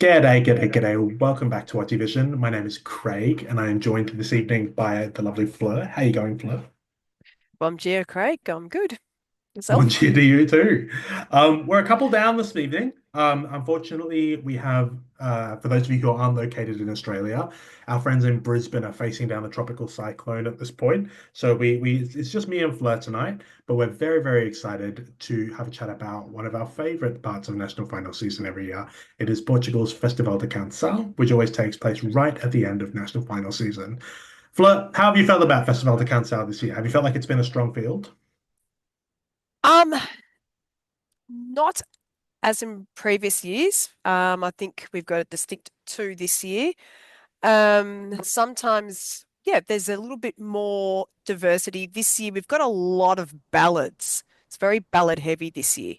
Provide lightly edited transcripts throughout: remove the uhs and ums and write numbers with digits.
G'day, g'day, g'day. Welcome back to Aussievision. My name is Craig, and I am joined this evening by the lovely Fleur. How you going, Fleur? Bom dia, Craig. I'm good. Bon Yourself? cheer to you too. We're a couple down this evening. Unfortunately, we have, for those of you who aren't located in Australia, our friends in Brisbane are facing down a tropical cyclone at this point. So it's just me and Fleur tonight, but we're very, very excited to have a chat about one of our favorite parts of national final season every year. It is Portugal's Festival da Canção, which always takes place right at the end of national final season. Fleur, how have you felt about Festival da Canção this year? Have you felt like it's been a strong field? Um, Not as in previous years. I think we've got a distinct two this year. Sometimes, yeah, there's a little bit more diversity. This year we've got a lot of ballads. It's very ballad heavy this year,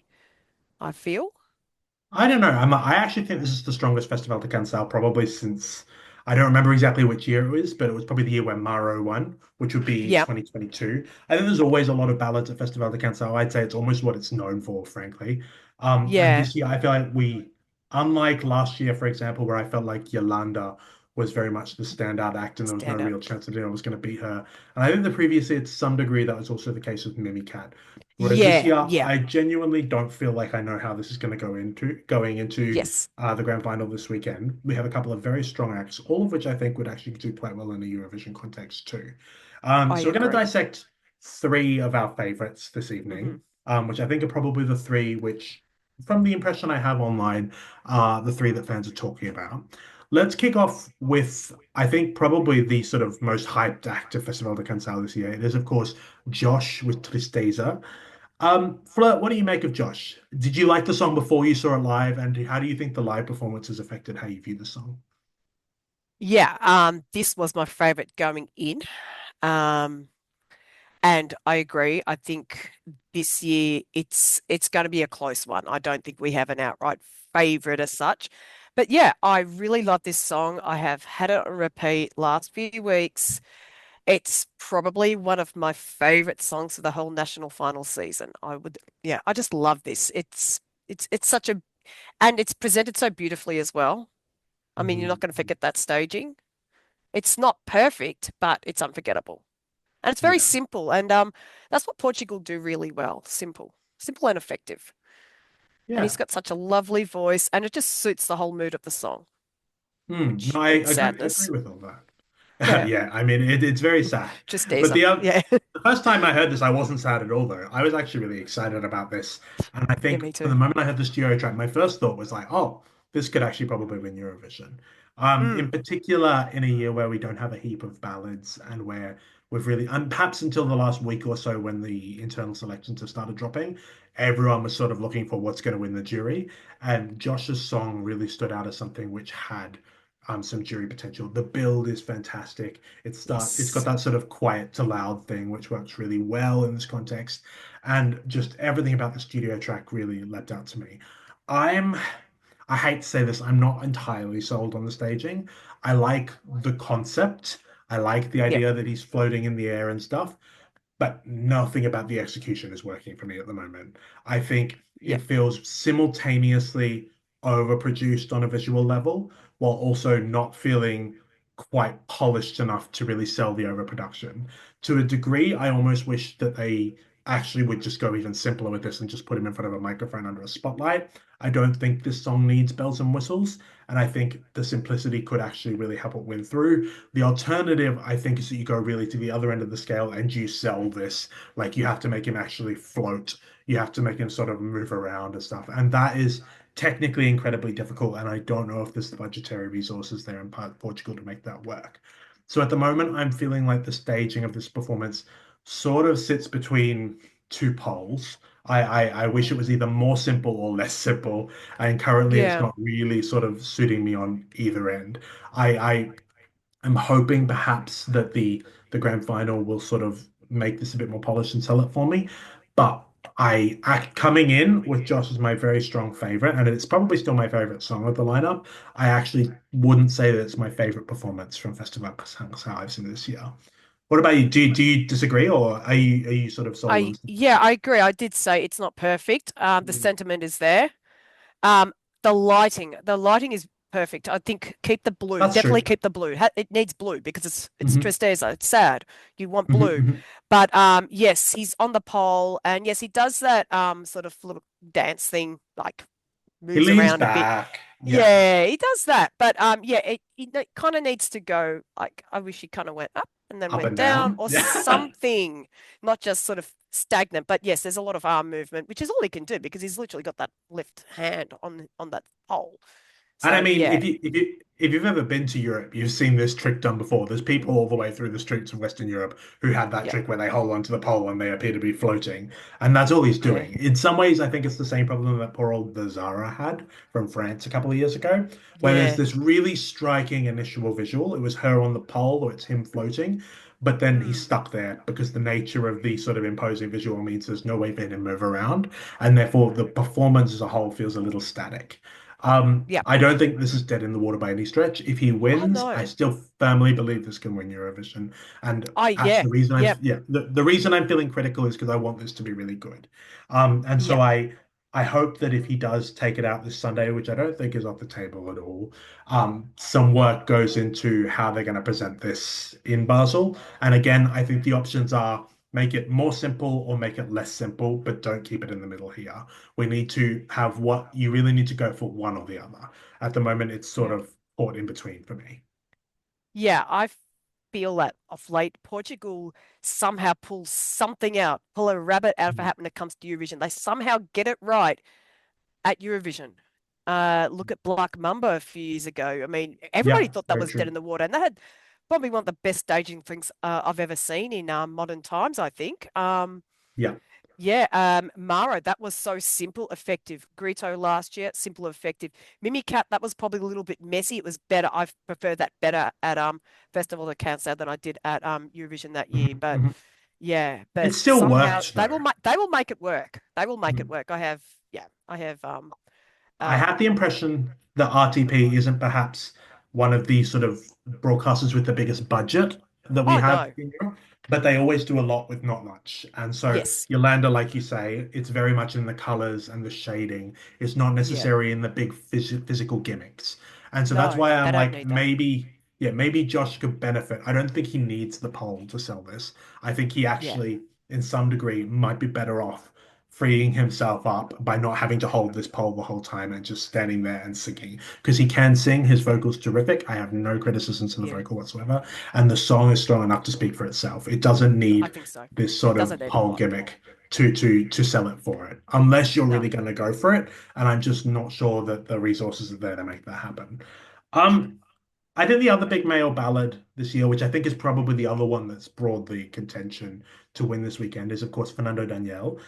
I feel. I don't know. I actually think this is the strongest Festival de Cancel probably since I don't remember exactly which year it was, but it was probably the year when Maro won, which would be Yeah, 2022. I think there's always a lot of ballads at Festival de Cancel. I'd say it's almost what it's known for, frankly. And yeah, this year I feel like unlike last year, for example, where I felt like Yolanda was very much the standout act and there was no stand out. real chance that anyone was going to beat her. And I think the previous year, to some degree, that was also the case with Mimicat. Whereas this Yeah, year, yeah, I genuinely don't feel like I know how this is going to going into yes. the grand final this weekend. We have a couple of very strong acts, all of which I think would actually do quite well in a Eurovision context too. I So we're going to agree. dissect three of our favorites this Hmm. evening, which I think are probably the three which, from the impression I have online, are the three that fans are talking about. Let's kick off with, I think, probably the sort of most hyped act of Festival de Cancel this year. It is, of course, Josh with Tristeza. Fleur, what do you make of Josh? Did you like the song before you saw it live, and how do you think the live performance has affected how you view the song? Yeah, this was my favorite going in. Um, And I agree. I think this year it's going to be a close one. I don't think we have an outright favorite as such. But yeah, I really love this song. I have had it on repeat last few weeks. It's probably one of my favorite songs of the whole national final season. Yeah, I just love this. It's such a, and it's presented so beautifully as well. I mean, you're not going to Mm, forget that staging. It's not perfect, but it's unforgettable. And it's very yeah, simple. And that's what Portugal do really well. Simple. Simple and effective. And yeah. he's got such a lovely voice and it just suits the whole mood of the song, No, which I means agree sadness. with all that. Yeah. Yeah, I mean it's very sad. Just But Deezer. Yeah. the first time I heard this, I wasn't sad at all though. I was actually really excited about this, and I Yeah, think me from the too. moment I heard the studio track, my first thought was like, oh, this could actually probably win Eurovision. In Mm. particular, in a year where we don't have a heap of ballads and where we've really, and perhaps until the last week or so when the internal selections have started dropping, everyone was sort of looking for what's going to win the jury. And Josh's song really stood out as something which had some jury potential. The build is fantastic. It's got Yes. that sort of quiet to loud thing, which works really well in this context. And just everything about the studio track really leapt out to me. I'm, I hate to say this, I'm not entirely sold on the staging. I like the concept. I like the Yep. idea that he's floating in the air and stuff, but nothing about the execution is working for me at the moment. I think it Yep. feels simultaneously overproduced on a visual level while also not feeling quite polished enough to really sell the overproduction. To a degree, I almost wish that they actually would just go even simpler with this and just put him in front of a microphone under a spotlight. I don't think this song needs bells and whistles, and I think the simplicity could actually really help it win through. The alternative, I think, is that you go really to the other end of the scale and you sell this. Like you have to make him actually float. You have to make him sort of move around and stuff. And that is technically incredibly difficult. And I don't know if there's the budgetary resources there in Portugal to make that work. So at the moment, I'm feeling like the staging of this performance sort of sits between two poles. I wish it was either more simple or less simple. And currently, it's Yeah. not really sort of suiting me on either end. I I'm hoping perhaps that the grand final will sort of make this a bit more polished and sell it for me. But coming in with Josh as my very strong favorite, and it's probably still my favorite song of the lineup. I actually wouldn't say that it's my favorite performance from Festival da Canção I've seen this year. What about you? Do you disagree, or are you sort of sold on? Yeah, I agree. I did say it's not perfect. The Mm, sentiment is there. Um, the lighting is perfect. I think keep the blue. That's Definitely true. keep the blue. It needs blue because it's Hmm. tristeza. It's sad. You want Hmm. blue. Hmm. But yes, he's on the pole, and yes, he does that sort of little dance thing, like He moves leans around a bit. back. Yeah, Yeah, he does that. But yeah, it kind of needs to go like I wish he kind of went up and then up went and down down. or Yeah. something, not just sort of stagnant. But yes, there's a lot of arm movement, which is all he can do because he's literally got that left hand on that pole. And I So mean, yeah, if you've ever been to Europe, you've seen this trick done before. There's people all the way through the streets of Western Europe who have that yeah, trick where they hold onto the pole and they appear to be floating, and that's all he's yeah. doing. In some ways, I think it's the same problem that poor old the Zara had from France a couple of years ago, where there's Yeah. this really striking initial visual. It was her on the pole, or it's him floating, but then he's Mm. stuck there because the nature of the sort of imposing visual means there's no way for him to move around, and therefore the performance as a whole feels a little static. Yeah. I don't think this is dead in the water by any stretch. If he Oh wins, I no. still firmly believe this can win Eurovision. And Oh actually, yeah. the reason Yep. the reason I'm feeling critical is because I want this to be really good. And so Yep. I hope that if he does take it out this Sunday, which I don't think is off the table at all, some work goes into how they're going to present this in Basel. And again, I think the options are make it more simple or make it less simple, but don't keep it in the middle here. We need to have what you really need to go for one or the other. At the moment, it's sort Yeah. of caught in between for me. Yeah. I feel that of late, Portugal somehow pulls something out, pull a rabbit out of a Mhm. hat when it comes to Eurovision. They somehow get it right at Eurovision. Look at Black Mamba a few years ago. I mean, everybody Yeah, thought that very was dead true. in the water, and they had probably one of the best staging things I've ever seen in modern times, I think. Yeah. Yeah, Mara, that was so simple, effective. Grito last year, simple, effective. Mimicat, that was probably a little bit messy. It was better. I prefer that better at Festival da Canção than I did at Eurovision that year. Mhm, But mhm. yeah, It but still somehow worked though. they will make it work. They will make it Mhm. work. I have I have I have the um impression that RTP isn't perhaps one of the sort of broadcasters with the biggest budget that we oh have no. in Europe, but they always do a lot with not much. And so Yes. Yolanda, like you say, it's very much in the colors and the shading. It's not Yeah. necessarily in the big physical gimmicks. And so that's No, why they I'm don't like, need that. maybe, yeah, maybe Josh could benefit. I don't think he needs the poll to sell this. I think he Yeah. actually, in some degree, might be better off freeing himself up by not having to hold this pole the whole time and just standing there and singing. Because he can sing, his vocal's terrific. I have no criticisms to the Yeah. vocal whatsoever. And the song is strong enough to speak for itself. It doesn't I need think so. this sort of Doesn't need a pole lot. gimmick to sell it for it. Unless you're No. really going to go for it. And I'm just not sure that the resources are there to make that happen. True. Um, I think the other big male ballad this year, which I think is probably the other one that's broadly contention to win this weekend, is of course Fernando Daniel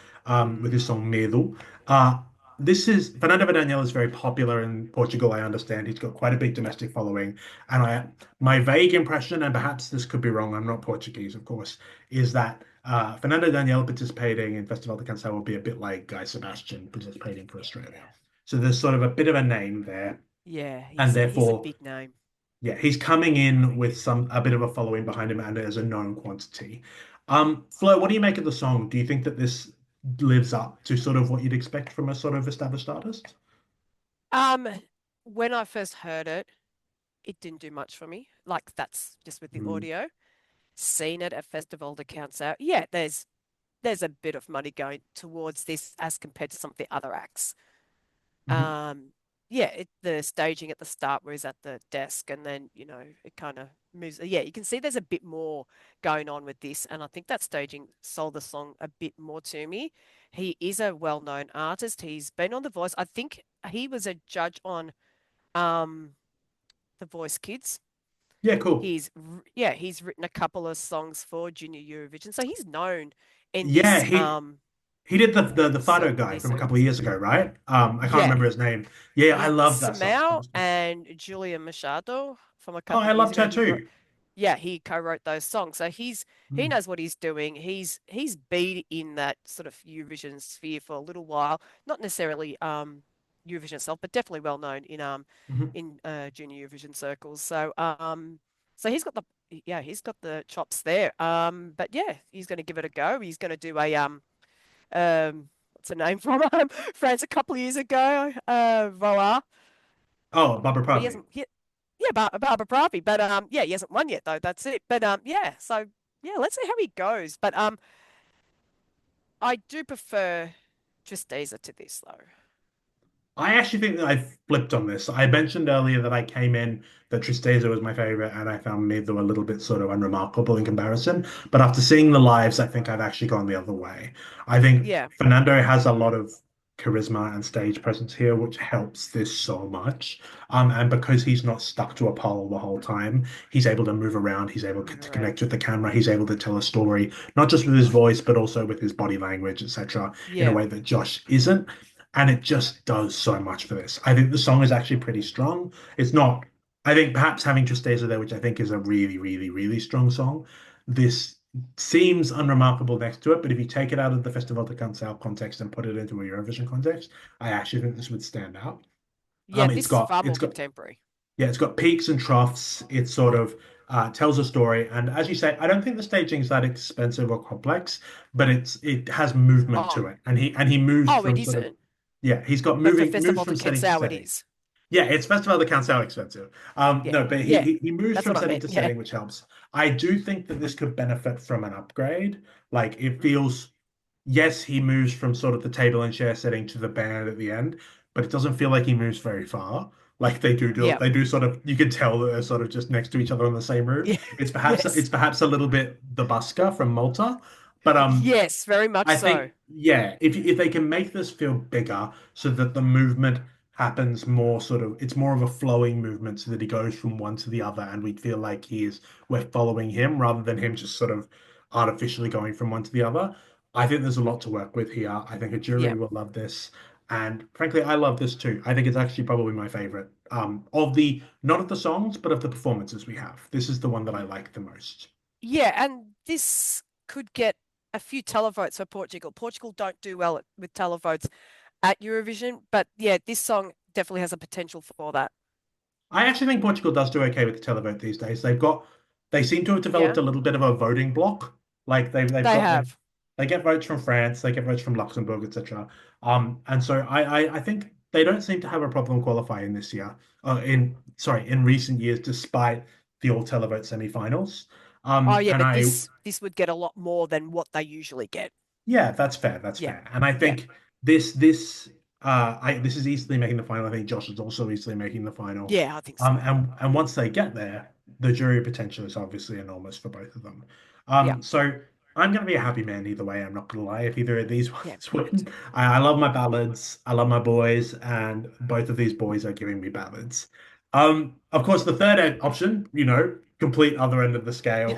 with his Mm, song Medo. Uh, this is Fernando Daniel is very popular in Portugal. I understand he's got quite a big yeah. domestic following, and my vague impression, and perhaps this could be wrong. I'm not Portuguese, of course, is that Fernando Daniel participating in Festival da Canção will be a bit like Guy Sebastian participating for Australia. Yeah. So there's sort of a bit of a name there, Yeah, and he's a therefore big name. yeah, he's coming in with some a bit of a following behind him and as a known quantity. Flo, what do you make of the song? Do you think that this lives up to sort of what you'd expect from a sort of established artist? Um, when I first heard it, it didn't do much for me. Like that's just with the Mm, audio. Seen it at Festival that counts out. Yeah, there's a bit of money going towards this as compared to some of the other acts. mhm. Um, yeah, the staging at the start where he's at the desk and then, it kind of moves. Yeah, you can see there's a bit more going on with this. And I think that staging sold the song a bit more to me. He is a well-known artist. He's been on The Voice. I think he was a judge on um The Voice Kids. Yeah, cool. He's written a couple of songs for Junior Eurovision. So he's known in Yeah, this he did the Fado guy these from a couple of circles. years ago, right? I can't Yeah, remember his name. Yeah, I love that song. That Samau was good. and Julia Machado from a Oh, couple I of years loved ago. her too. He co-wrote those songs. So he Mm, knows what he's doing. He's been in that sort of Eurovision sphere for a little while. Not necessarily Eurovision itself, but definitely well known mhm. in junior Eurovision circles. So he's got the chops there. But yeah, he's going to give it a go. He's going to do a what's the name from France a couple of years ago? Voa. Oh, Barbara But he Pravi. hasn't hit. Yeah, Barbara Pravi. But yeah, he hasn't won yet though. That's it. But yeah. So yeah, let's see how he goes. But I do prefer Tristeza to this though. I actually think that I flipped on this. I mentioned earlier that I came in that Tristeza was my favorite, and I found Mither a little bit sort of unremarkable in comparison. But after seeing the lives, I think I've actually gone the other way. I think Yeah. Fernando has a lot of charisma and stage presence here, which helps this so much. And because he's not stuck to a pole the whole time, he's able to move around. He's able Move to around. connect with the camera. He's able to tell a story, not just with his voice, but also with his body language, etc., in a Yeah. way that Josh isn't, and it just does so much for this. I think the song is actually pretty strong. It's not, I think perhaps having Tristeza there, which I think is a really, really, really strong song, this seems unremarkable next to it, but if you take it out of the Festival da Canção context and put it into a Eurovision context, I actually think this would stand out. Yeah. It's This is got far it's more got contemporary. yeah, it's got peaks and troughs. It sort of tells a story, and as you say, I don't think the staging is that expensive or complex, but it has movement Oh. to it, and he moves Oh, it from sort of isn't. yeah, he's got But for moving moves Festival from de setting to Canção, it setting. is. Yeah, it's Festival that counts how expensive. Yeah. No, but he, Yeah. he moves That's from what I setting meant. to Yeah. setting, which helps. I do think that this could benefit from an upgrade. Like it Mm. feels, yes, he moves from sort of the table and chair setting to the band at the end, but it doesn't feel like he moves very far. Like Yeah. they do sort of, you can tell that they're sort of just next to each other in the same room. Yeah. It's Yes. perhaps a little bit the busker from Malta, but Yes, very much I so. think, yeah, if they can make this feel bigger so that the movement happens more sort of, it's more of a flowing movement so that he goes from one to the other and we feel like we're following him rather than him just sort of artificially going from one to the other. I think there's a lot to work with here. I think a jury Yeah. will love this. And frankly, I love this too. I think it's actually probably my favorite of the, not of the songs, but of the performances we have. This is the one that I like the most. Yeah, and this could get a few televotes for Portugal. Portugal don't do well with televotes at Eurovision, but yeah, this song definitely has a potential for that. I actually think Portugal does do okay with the televote these days. They seem to have developed Yeah, a little bit of a voting block. Like they have. they get votes from France, they get votes from Luxembourg, etc. And so I think they don't seem to have a problem qualifying this year. In recent years, despite the all televote semi-finals. Oh yeah, And but I this would get a lot more than what they usually get. Yeah, that's fair. That's Yeah, fair. And I yeah, think this is easily making the final. I think Josh is also easily making the final. yeah, I think so. And once they get there, the jury potential is obviously enormous for both of them. Yeah, So I'm gonna be a happy man either way. I'm not gonna lie. If either of these yeah, ones me win, too. I love my ballads. I love my boys, and both of these boys are giving me ballads. Of course, the third option, complete other end of the scale,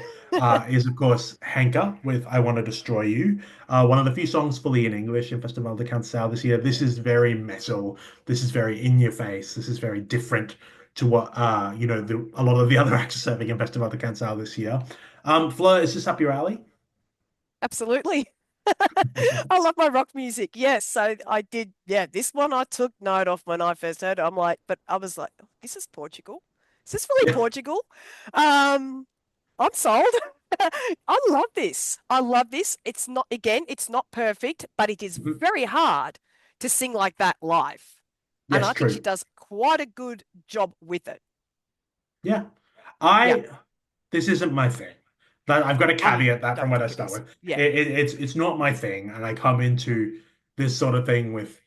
is of course Henka with "I Want to Destroy You." One of the few songs fully in English in Festival de Canção this year. This is very metal. This is very in your face. This is very different to what a lot of the other acts are serving in Festival de Canção this year. Fleur, is this up your alley? Absolutely. I love my rock music. Yes, so I did. Yeah, this one I took note of when I first heard it. I'm like, but I was like, this is Portugal. Is this really Yeah. Portugal? Um, I'm sold. I love this. I love this. It's not, again, it's not perfect, but it is Mhm. very hard to sing like that live. And Yes, I think she true. does quite a good job with it. Yeah. Yeah. I This isn't my thing. That I've got to I caveat that from don't what I think it start is. with. Yeah. It's not my thing, and I come into this sort of thing with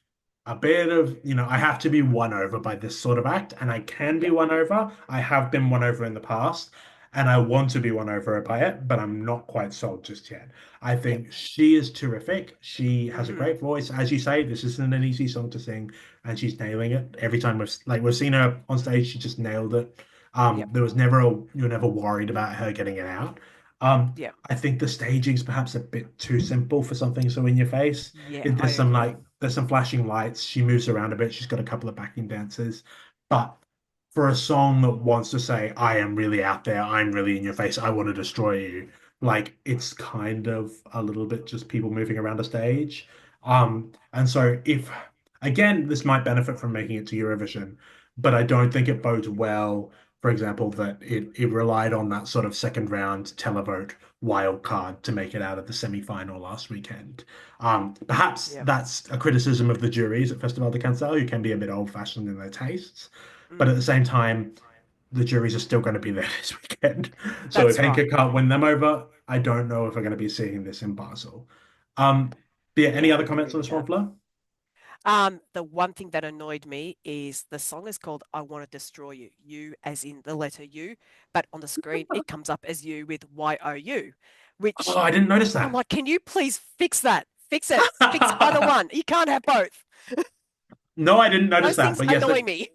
a bit of, I have to be won over by this sort of act, and I can be Yeah. won over. I have been won over in the past, and I want to be won over by it, but I'm not quite sold just yet. I Yeah. think she is terrific. She has a Hmm. great voice, as you say. This isn't an easy song to sing, and she's nailing it every time we've seen her on stage. She just nailed it. Yeah. There was never you were never worried about her getting it out. Um, Yeah. I think the staging's perhaps a bit too simple for something so in your face. Yeah. I There's some agree. there's some flashing lights. She moves around a bit. She's got a couple of backing dancers, but for a song that wants to say, "I am really out there. I'm really in your face. I want to destroy you," like it's kind of a little bit just people moving around a stage. And so if again, this might benefit from making it to Eurovision, but I don't think it bodes well for example, that it relied on that sort of second round televote wild card to make it out of the semi-final last weekend. Perhaps Yeah. that's a criticism of the juries at Festival de Cancel, who can be a bit old-fashioned in their tastes. But at the Mm, same time, the juries are still going to be there this weekend. So if that's right. Henke can't win them over, I don't know if we're going to be seeing this in Basel. Um, but yeah, any Yeah, other I comments agree on with this one, that. Flo? The one thing that annoyed me is the song is called I Want to Destroy You. You as in the letter U, but on the screen it comes up as you with YOU, Oh, which I didn't notice I'm that. like, can you please fix that? Fix it. Fix either one. You can't have both. No, I didn't notice Those that. things But yes, annoy me.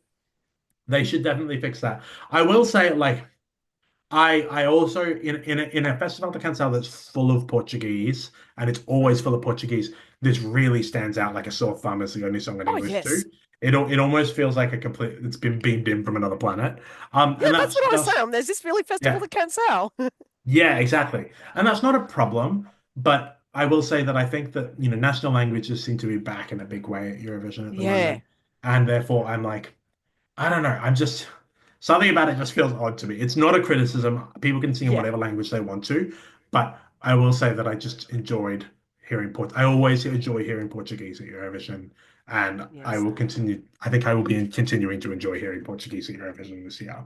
they should definitely fix that. I will say, like, I also in a festival de Cancel that's full of Portuguese and it's always full Mm. of Portuguese. This really stands out like a sore thumb as the only song in Oh, English too. yes. It almost feels like a complete it's been beamed in from another planet. Yeah, And that's what I was that's saying. There's this really festival yeah, that cancel. yeah, exactly. And that's not a problem, but I will say that I think that, national languages seem to be back in a big way at Eurovision at the Yeah. moment. And therefore I'm like, I don't know. I'm just something about it just feels odd to me. It's not a criticism. People can sing in Yeah. whatever language they want to, but I will say that I just enjoyed hearing I always enjoy hearing Portuguese at Eurovision, and I Yes. will continue. I think I will be continuing to enjoy hearing Portuguese at Eurovision this year.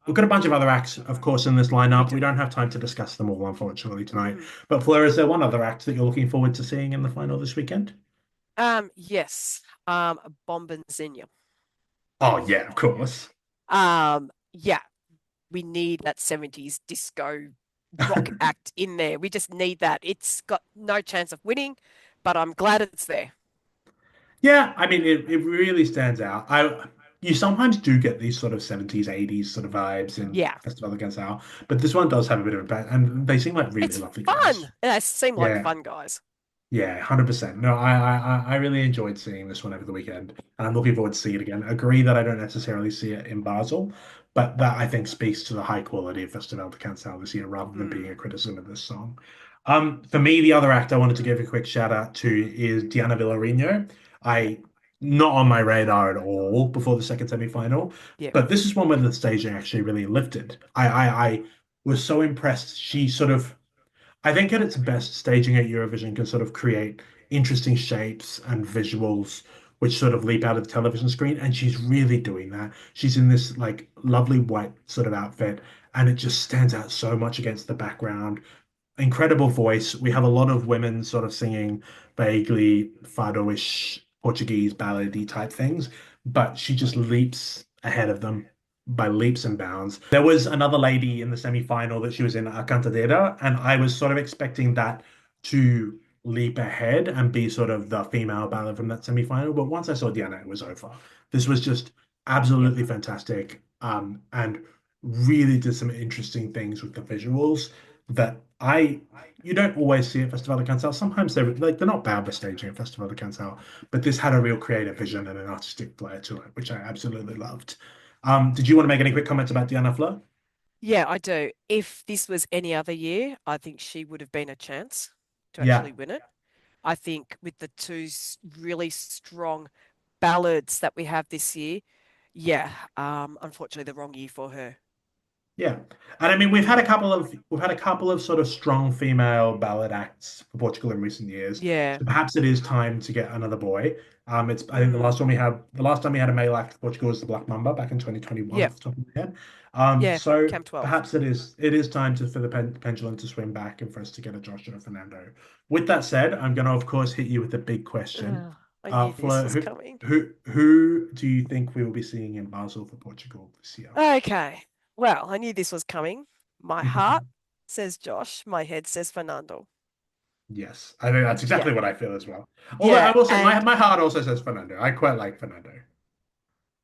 We've got a bunch of other acts, of course, in this We lineup. We do. don't have time to discuss them all, unfortunately, tonight. Mm. But Fleur, is there one other act that you're looking forward to seeing in the final this weekend? Yes. Bombenzinha. Oh yeah, of course. Yeah, we need that 70s disco rock act in there. We just need that. It's got no chance of winning, but I'm glad it's there. Yeah, I mean it really stands out. You sometimes do get these sort of 70s, 80s sort of vibes in Yeah, Festival Against Our, but this one does have a bit of a and they seem like really it's lovely guys. fun. They seem like Yeah, fun guys. yeah, 100%. No, I really enjoyed seeing this one over the weekend, and I'm looking forward to seeing it again. Agree that I don't necessarily see it in Basel, but that I think speaks to the high quality of Festival de Cancel this year rather than being Mm, a criticism of this song. For me, the other act I wanted to give a quick shout out to is Diana Villarino. yeah, I Not on my radar at all before the second semi-final, yeah, but this is one where the staging actually really lifted. I was so impressed. She sort of I think at its best, staging at Eurovision can sort of create interesting shapes and visuals which sort of leap out of the television screen. And she's really doing that. She's in this like lovely white sort of outfit, and it just stands out so much against the background. Incredible voice. We have a lot of women sort of singing vaguely fado-ish Portuguese ballady type things, but she just leaps ahead of them by leaps and bounds. There was another lady in the semi-final that she was in a cantadera, and I was sort of expecting that to leap ahead and be sort of the female ballad from that semi-final. But once I saw Diana, it was over. This was just yeah, absolutely fantastic, and really did some interesting things with the visuals that you don't always see at Festival de Canção. Sometimes they're not bad for staging at Festival de Canção, but this had a real creative vision and an artistic flair to it, which I absolutely loved. Did you want to make any quick comments about Diana Fleur? yeah. I do. If this was any other year, I think she would have been a chance to Yeah, actually win it. I think with the two really strong ballads that we have this year, yeah, unfortunately the wrong year for her. yeah, and I mean we've had a couple of sort of strong female ballad acts for Portugal in recent years. Yeah. So perhaps it is time to get another boy. It's I think Mm. the last time we had a male act for Portugal was the Black Mamba back in 2021 Yeah. off the top of my head. Yeah. So Cam 12. perhaps it is time for the pendulum to swing back and for us to get a Joshua Fernando. With that said, I'm going to of course hit you with the big question. Ugh, I knew this Flo, was who coming. who do you think we will be seeing in Basel for Portugal this year? Okay. Well, I knew this was coming. My heart says Josh. My head says Fernando. Yes, I think that's Yeah. exactly what I feel as well. Although I Yeah. will say my And my heart also says Fernando. I quite like Fernando.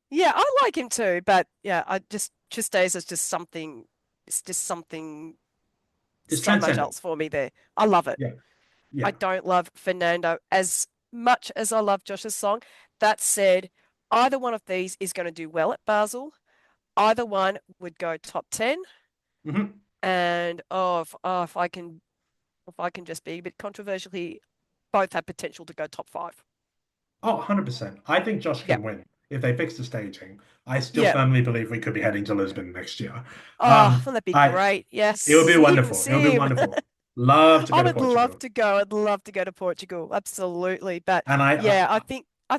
yeah, I like him too. But yeah, I just days is just something, it's just something It's so much transcendent. else for me there. I love it. Yeah, I yeah. don't love Fernando as much as I love Josh's song. That said, either one of these is going to do well at Basel. Either one would go top 10. Hmm. And if I can just be a bit controversial here, both have potential to go top 5. Oh, 100%. I think Josh Yeah. can win. if they fix the staging, I still Yeah. firmly believe we could be heading to Lisbon next year. Oh, wouldn't that be I great? Yes, It would be sing, wonderful. It would be sing. wonderful. Love to I go to would love Portugal. to go. I'd love to go to Portugal. Absolutely. But And yeah, I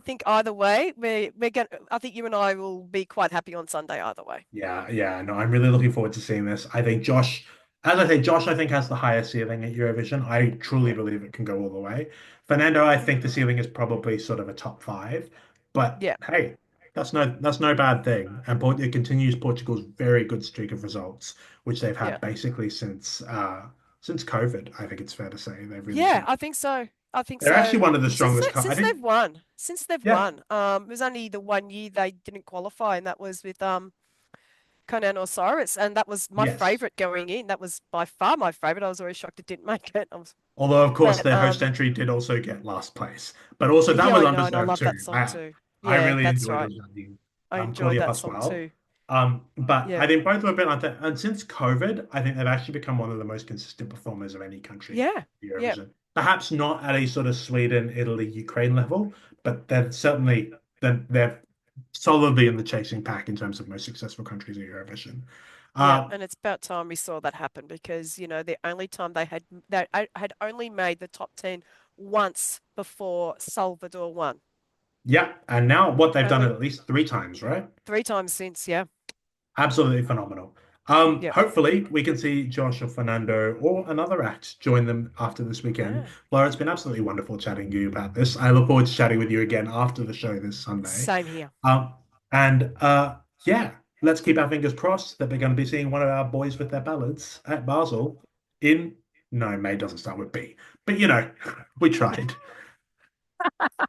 think either way, we're gonna I think you and I will be quite happy on Sunday either way. yeah, yeah, no, I'm really looking forward to seeing this. I think Josh, as I say, Josh, I think has the highest ceiling at Eurovision. I truly Yeah. believe it can go all the way. Fernando, I think the Mm. ceiling is probably sort of a top five, but Yeah. hey, that's no bad thing. And it continues Portugal's very good streak of results, which they've Yeah. had basically since COVID. I think it's fair to say they've really Yeah, sort of I think so. I think they're actually so. one of the Since strongest. I since think they've won. Since they've yeah. won. It was only the one year they didn't qualify, and that was with Conan Osiris, and that was my Yes. favorite going in. That was by far my favorite. I was always shocked it didn't make it. Although, of course, But their host entry did also get last place. But also, that yeah, was I know, and I undeserved love that too. song too. I Yeah, really that's enjoyed right. representing I enjoyed Claudia that song Pasquale. too. But I Yeah. think both were a bit unfair. And since COVID, I think they've actually become one of the most consistent performers of any country Yeah. in Yeah. Eurovision. Perhaps not at a sort of Sweden, Italy, Ukraine level, but they're solidly in the chasing pack in terms of most successful countries in Eurovision. Yeah, Uh, and it's about time we saw that happen because, the only time they had only made the top 10 once before Salvador won. yeah, and now what they've done it Only at least three times, right? three times since, yeah. Absolutely phenomenal. Yeah. Hopefully we can see Josh or Fernando or another act join them after this weekend. Yeah. Laura, it's been absolutely wonderful chatting to you about this. I look forward to chatting with you again after the show this Sunday. Same here. Um, and yeah, let's keep our fingers crossed that we're going to be seeing one of our boys with their ballads at Basel in, no, May doesn't start with B, but we tried.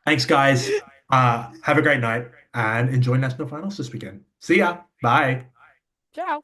Thanks, guys. Have a great night and enjoy national finals this weekend. See ya. Bye. Ciao.